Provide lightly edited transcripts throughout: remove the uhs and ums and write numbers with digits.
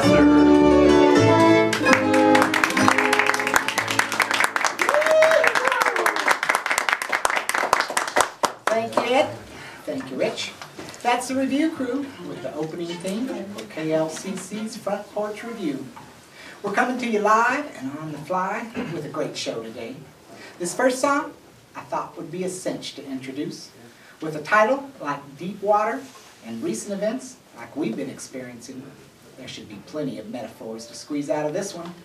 Professor. Thank you, Ed. Thank you, Rich. That's the review crew with the opening theme for KLCC's Front Porch Review. We're coming to you live and on the fly with a great show today. This first song I thought would be a cinch to introduce. With a title like Deep Water and recent events like we've been experiencing, there should be plenty of metaphors to squeeze out of this one.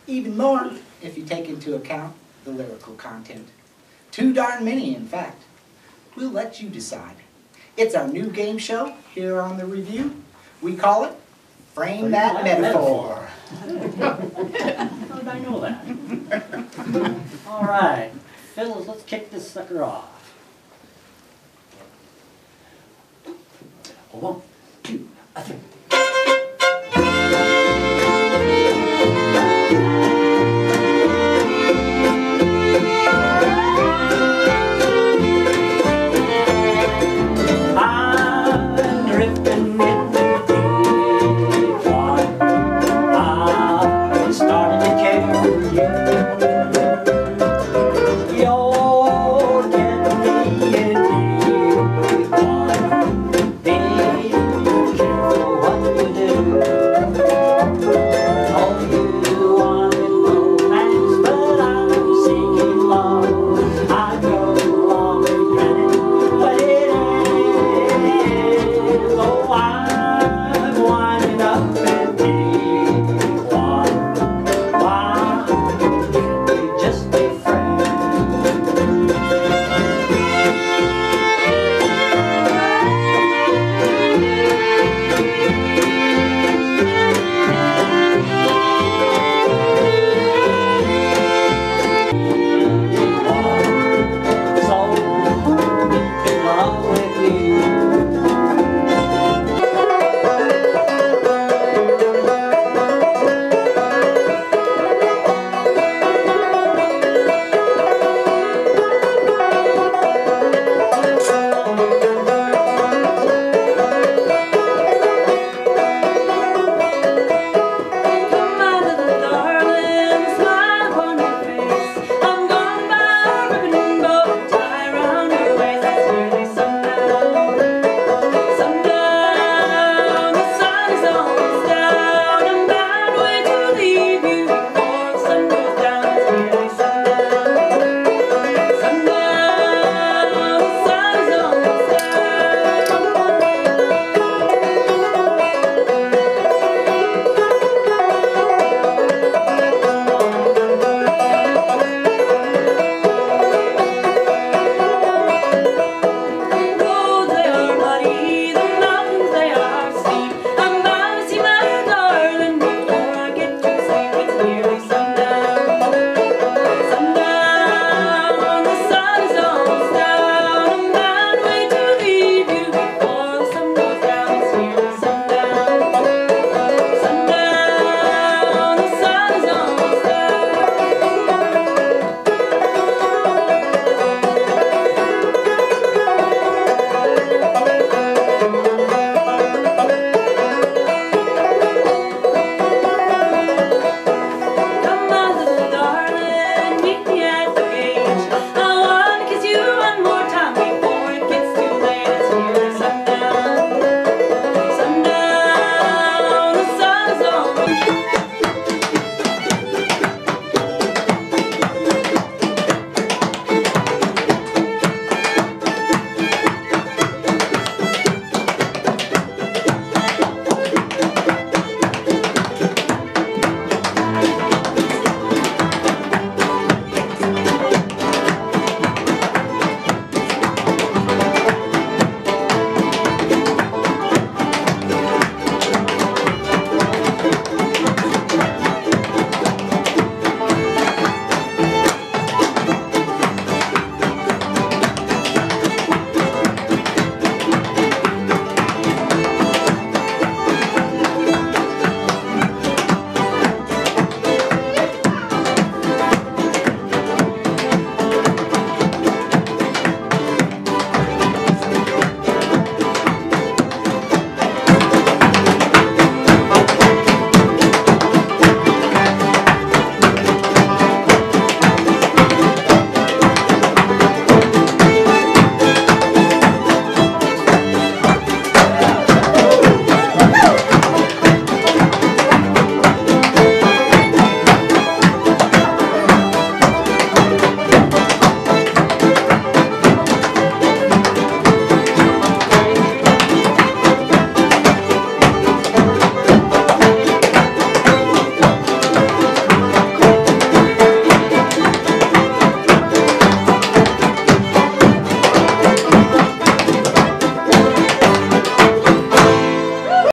Even more if you take into account the lyrical content. Too darn many, in fact. We'll let you decide. It's our new game show here on the review. We call it Frame That Metaphor. How did I know that? All right, fellas, let's kick this sucker off. 1, 2, 3.